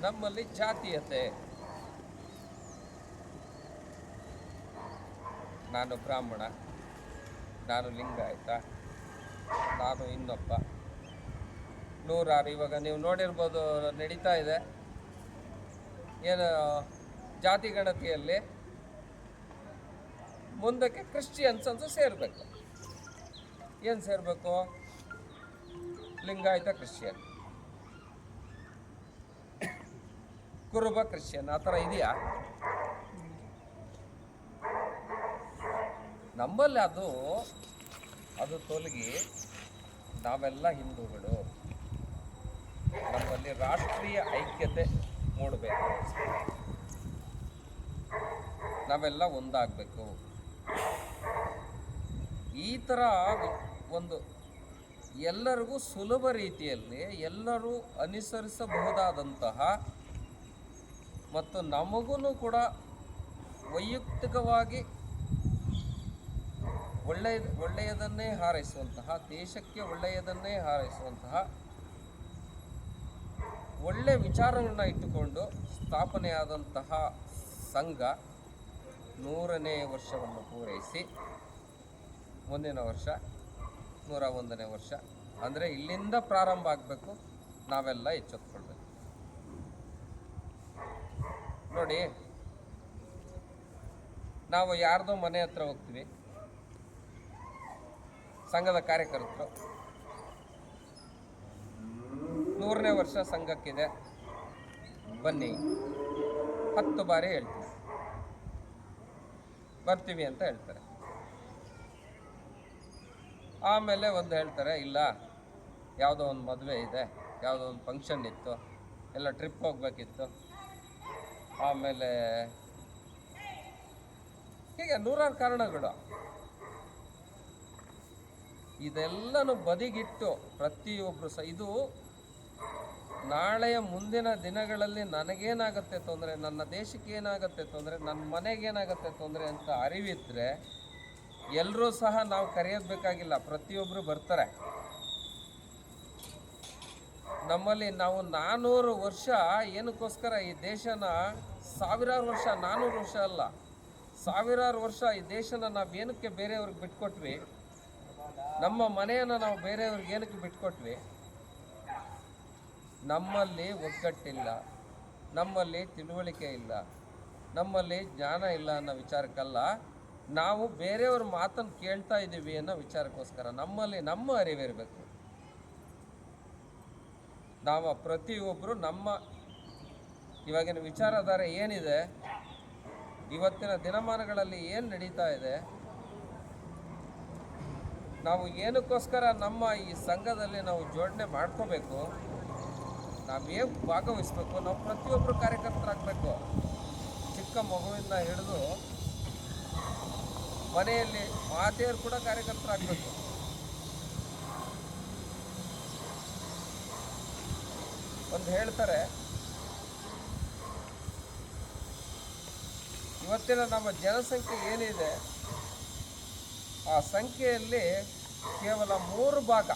ನಮ್ಮಲ್ಲಿ ಜಾತೀಯತೆ. ನಾನು ಬ್ರಾಹ್ಮಣ, ನಾನು ಲಿಂಗಾಯತ, ನಾನು ಇನ್ನೊಬ್ಬ, ನೂರಾರು. ಇವಾಗ ನೀವು ನೋಡಿರ್ಬೋದು, ನಡೀತಾ ಇದೆ ಏನು ಜಾತಿ ಗಣತಿಯಲ್ಲಿ ಮುಂದಕ್ಕೆ ಕ್ರಿಶ್ಚಿಯನ್ಸ್ ಅಂತ ಸೇರಬೇಕು. ಏನು ಸೇರಬೇಕು? ಲಿಂಗಾಯತ ಕ್ರಿಶ್ಚಿಯನ್, ಕುರುಬ ಕ್ರಿಶ್ಚಿಯನ್, ಆ ಥರ ಇದೆಯಾ ನಮ್ಮಲ್ಲಿ? ಅದು ತೊಲಗಿ ನಾವೆಲ್ಲ ಹಿಂದೂಗಳು. ನಮ್ಮಲ್ಲಿ ರಾಷ್ಟ್ರೀಯ ಐಕ್ಯತೆ ಮೂಡಬೇಕು, ನಾವೆಲ್ಲ ಒಂದಾಗಬೇಕು. ಈ ಥರ ಒಂದು ಎಲ್ಲರಿಗೂ ಸುಲಭ ರೀತಿಯಲ್ಲಿ ಎಲ್ಲರೂ ಅನುಸರಿಸಬಹುದಾದಂತಹ ಮತ್ತು ನಮಗೂ ಕೂಡ ವೈಯಕ್ತಿಕವಾಗಿ ಒಳ್ಳೆಯದನ್ನೇ ಹಾರೈಸುವಂತಹ, ದೇಶಕ್ಕೆ ಒಳ್ಳೆಯದನ್ನೇ ಹಾರೈಸುವಂತಹ ಒಳ್ಳೆಯ ವಿಚಾರಗಳನ್ನ ಇಟ್ಟುಕೊಂಡು ಸ್ಥಾಪನೆಯಾದಂತಹ ಸಂಘ 100ನೇ ವರ್ಷವನ್ನು ಪೂರೈಸಿ ಮುಂದಿನ ವರ್ಷ 101ನೇ ವರ್ಷ ಅಂದರೆ ಇಲ್ಲಿಂದ ಪ್ರಾರಂಭ ಆಗಬೇಕು. ನಾವೆಲ್ಲ ಎಚ್ಚೆತ್ಕೊಳ್ಬೇಕು. ನೋಡಿ, ನಾವು ಯಾರ್ದೋ ಮನೆ ಹತ್ರ ಹೋಗ್ತೀವಿ, ಸಂಘದ ಕಾರ್ಯಕರ್ತರು 100ನೇ ವರ್ಷ ಸಂಘಕ್ಕಿದೆ ಬನ್ನಿ, 10 ಬಾರಿ ಹೇಳ್ತೀವಿ, ಬರ್ತೀವಿ ಅಂತ ಹೇಳ್ತಾರೆ. ಆಮೇಲೆ ಒಂದು ಹೇಳ್ತಾರೆ, ಇಲ್ಲ ಯಾವುದೋ ಒಂದು ಮದುವೆ ಇದೆ, ಯಾವುದೋ ಒಂದು ಫಂಕ್ಷನ್ ಇತ್ತು, ಎಲ್ಲ ಟ್ರಿಪ್ ಹೋಗ್ಬೇಕಿತ್ತು, ಆಮೇಲೆ ಹೀಗೆ ನೂರಾರು ಕಾರಣಗಳು. ಇದೆಲ್ಲನೂ ಬದಿಗಿಟ್ಟು ಪ್ರತಿಯೊಬ್ಬರು ಇದು ನಾಳೆಯ ಮುಂದಿನ ದಿನಗಳಲ್ಲಿ ನನಗೇನಾಗುತ್ತೆ ತೊಂದರೆ, ನನ್ನ ದೇಶಕ್ಕೆ ಏನಾಗುತ್ತೆ ತೊಂದರೆ, ನನ್ನ ಮನೆಗೇನಾಗುತ್ತೆ ತೊಂದರೆ ಅಂತ ಅರಿವಿದ್ರೆ ಎಲ್ಲರೂ ಸಹ ನಾವು ಕರೆಯೋದು ಬೇಕಾಗಿಲ್ಲ, ಪ್ರತಿಯೊಬ್ಬರು ಬರ್ತಾರೆ. ನಮ್ಮಲ್ಲಿ ನಾವು 400 ವರ್ಷ ಏನಕ್ಕೋಸ್ಕರ ಈ ದೇಶನ, ಸಾವಿರಾರು ವರ್ಷ, 400 ವರ್ಷ ಅಲ್ಲ, ಸಾವಿರಾರು ವರ್ಷ ಈ ದೇಶನ ನಾವು ಏನಕ್ಕೆ ಬೇರೆಯವ್ರಿಗೆ ಬಿಟ್ಕೊಟ್ವಿ? ನಮ್ಮ ಮನೆಯನ್ನು ನಾವು ಬೇರೆಯವ್ರಿಗೆ ಏನಕ್ಕೆ ಬಿಟ್ಕೊಟ್ವಿ? ನಮ್ಮಲ್ಲಿ ಒಗ್ಗಟ್ಟಿಲ್ಲ, ನಮ್ಮಲ್ಲಿ ತಿಳುವಳಿಕೆ ಇಲ್ಲ, ನಮ್ಮಲ್ಲಿ ಜ್ಞಾನ ಇಲ್ಲ ಅನ್ನೋ ವಿಚಾರಕ್ಕಲ್ಲ, ನಾವು ಬೇರೆಯವ್ರ ಮಾತನ್ನು ಕೇಳ್ತಾ ಇದ್ದೀವಿ ಅನ್ನೋ ವಿಚಾರಕ್ಕೋಸ್ಕರ. ನಮ್ಮಲ್ಲಿ ನಮ್ಮ ಅರಿವಿರಬೇಕು. ನಾವು ಪ್ರತಿಯೊಬ್ಬರು ಇವಾಗಿನ ವಿಚಾರಧಾರೆ ಏನಿದೆ, ಇವತ್ತಿನ ದಿನಮಾನಗಳಲ್ಲಿ ಏನು ನಡೀತಾ ಇದೆ, ನಾವು ಏನಕ್ಕೋಸ್ಕರ ನಮ್ಮ ಈ ಸಂಘದಲ್ಲಿ ನಾವು ಜೋಡಣೆ ಮಾಡ್ಕೋಬೇಕು, ನಾವೇನು ಭಾಗವಹಿಸ್ಬೇಕು, ನಾವು ಪ್ರತಿಯೊಬ್ಬರು ಕಾರ್ಯಕರ್ತರಾಗಬೇಕು. ಚಿಕ್ಕ ಮಗುವಿಂದ ಹಿಡಿದು ಮನೆಯಲ್ಲಿ ಮಾತೆಯರು ಕೂಡ ಕಾರ್ಯಕರ್ತರಾಗಬೇಕು. ಒಂದು ಹೇಳ್ತಾರೆ, ಇವತ್ತಿನ ನಮ್ಮ ಜನಸಂಖ್ಯೆ ಏನಿದೆ ಆ ಸಂಖ್ಯೆಯಲ್ಲಿ ಕೇವಲ 3 ಭಾಗ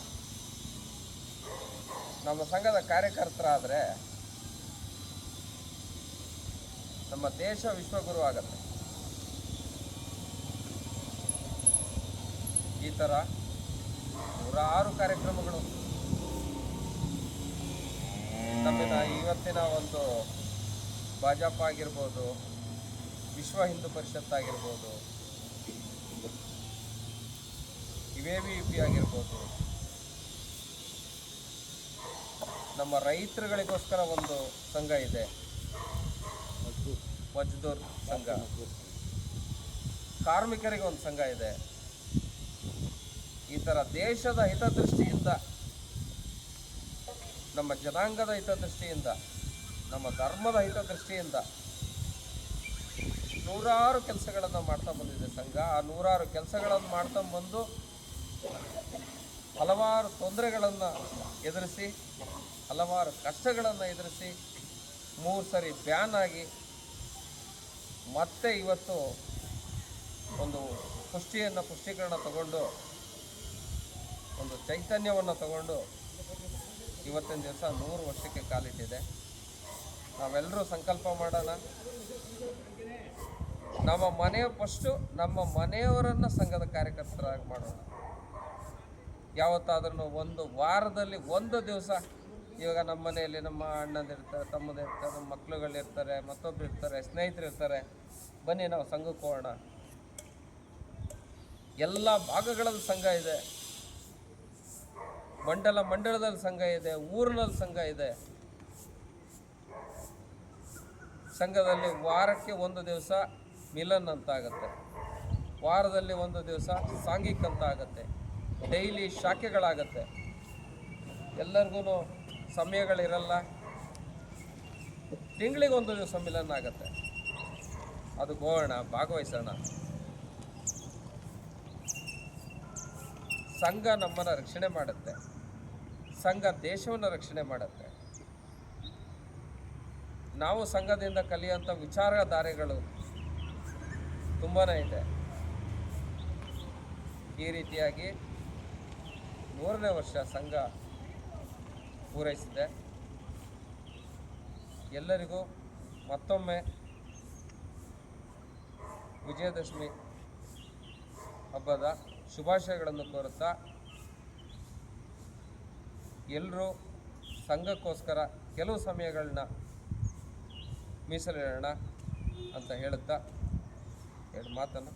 ನಮ್ಮ ಸಂಘದ ಕಾರ್ಯಕರ್ತರಾದರೆ ನಮ್ಮ ದೇಶ ವಿಶ್ವಗುರು ಆಗತ್ತೆ. ಈ ಥರ 106 ಕಾರ್ಯಕ್ರಮಗಳು ನಮ್ಮಿನ ಇವತ್ತಿನ ಒಂದು ಭಾಜಪ ಆಗಿರ್ಬೋದು, ವಿಶ್ವ ಹಿಂದೂ ಪರಿಷತ್ ಆಗಿರ್ಬೋದು, UAVP ಆಗಿರ್ಬೋದು, ನಮ್ಮ ರೈತರುಗಳಿಗೋಸ್ಕರ ಒಂದು ಸಂಘ ಇದೆ, ಮಜ್ದೂರ್ ಸಂಘ, ಕಾರ್ಮಿಕರಿಗೆ ಒಂದು ಸಂಘ ಇದೆ. ಈ ಥರ ದೇಶದ ಹಿತದೃಷ್ಟಿಯಿಂದ, ನಮ್ಮ ಜನಾಂಗದ ಹಿತದೃಷ್ಟಿಯಿಂದ, ನಮ್ಮ ಧರ್ಮದ ಹಿತದೃಷ್ಟಿಯಿಂದ 100 ಕೆಲಸಗಳನ್ನು ಮಾಡ್ತಾ ಬಂದಿದೆ ಸಂಘ. ಆ 100 ಕೆಲಸಗಳನ್ನು ಮಾಡ್ತಾ ಬಂದು ಹಲವಾರು ತೊಂದರೆಗಳನ್ನು ಎದುರಿಸಿ, ಹಲವಾರು ಕಷ್ಟಗಳನ್ನು ಎದುರಿಸಿ 3 ಸರಿ ಬ್ಯಾನ್ ಆಗಿ, ಮತ್ತೆ ಇವತ್ತು ಒಂದು ಪುಷ್ಟೀಕರಣ ತಗೊಂಡು, ಒಂದು ಚೈತನ್ಯವನ್ನು ತಗೊಂಡು ಇವತ್ತಿನ ದಿವಸ 100 ವರ್ಷಕ್ಕೆ ಕಾಲಿಟ್ಟಿದೆ. ನಾವೆಲ್ಲರೂ ಸಂಕಲ್ಪ ಮಾಡೋಣ. ನಮ್ಮ ನಮ್ಮ ಮನೆಯವರನ್ನು ಸಂಘದ ಕಾರ್ಯಕರ್ತರಾಗಿ ಮಾಡೋಣ. ಯಾವತ್ತಾದ್ರೂ ಒಂದು ವಾರದಲ್ಲಿ ಒಂದು ದಿವಸ, ಇವಾಗ ನಮ್ಮ ಮನೆಯಲ್ಲಿ ನಮ್ಮ ಅಣ್ಣಂದಿರ್ತಾರೆ, ತಮ್ಮದಿರ್ತಾರೆ, ನಮ್ಮ ಮಕ್ಳುಗಳಿರ್ತಾರೆ, ಮತ್ತೊಬ್ರು ಇರ್ತಾರೆ, ಸ್ನೇಹಿತರು ಇರ್ತಾರೆ, ಬನ್ನಿ ನಾವು ಸಂಘಕ್ಕೆ ಹೋಗೋಣ. ಎಲ್ಲ ಭಾಗಗಳಲ್ಲಿ ಸಂಘ ಇದೆ, ಮಂಡಲದಲ್ಲಿ ಸಂಘ ಇದೆ, ಊರಿನಲ್ಲಿ ಸಂಘ ಇದೆ. ಸಂಘದಲ್ಲಿ ವಾರಕ್ಕೆ ಒಂದು ದಿವಸ ಮಿಲನ್ ಅಂತ ಆಗುತ್ತೆ, ವಾರದಲ್ಲಿ ಒಂದು ದಿವಸ ಸಾಂಘಿಕ ಅಂತ ಆಗುತ್ತೆ, ಡೈಲಿ ಶಾಖೆಗಳಾಗತ್ತೆ. ಎಲ್ಲರಿಗೂ ಸಮಯಗಳಿರಲ್ಲ, ತಿಂಗಳಿಗೆ ಒಂದು ದಿವಸ ಮಿಲನ್ ಆಗುತ್ತೆ. ಅದು ಹೋಗೋಣ, ಭಾಗವಹಿಸೋಣ. ಸಂಘ ನಮ್ಮನ್ನು ರಕ್ಷಣೆ ಮಾಡುತ್ತೆ, ಸಂಘ ದೇಶವನ್ನು ರಕ್ಷಣೆ ಮಾಡುತ್ತೆ. ನಾವು ಸಂಘದಿಂದ ಕಲಿಯುವಂಥ ವಿಚಾರಧಾರೆಗಳು ತುಂಬಾ ಇದೆ. ಈ ರೀತಿಯಾಗಿ 100ನೇ ವರ್ಷ ಸಂಘ ಪೂರೈಸಿದೆ. ಎಲ್ಲರಿಗೂ ಮತ್ತೊಮ್ಮೆ ವಿಜಯದಶಮಿ ಹಬ್ಬದ ಶುಭಾಶಯಗಳನ್ನು ಕೋರುತ್ತಾ, ಎಲ್ಲರೂ ಸಂಘಕ್ಕೋಸ್ಕರ ಕೆಲವು ಸಮಯಗಳನ್ನ ಮೀಸಲಿಡೋಣ ಅಂತ ಹೇಳುತ್ತಾ 2 ಮಾತನ್ನು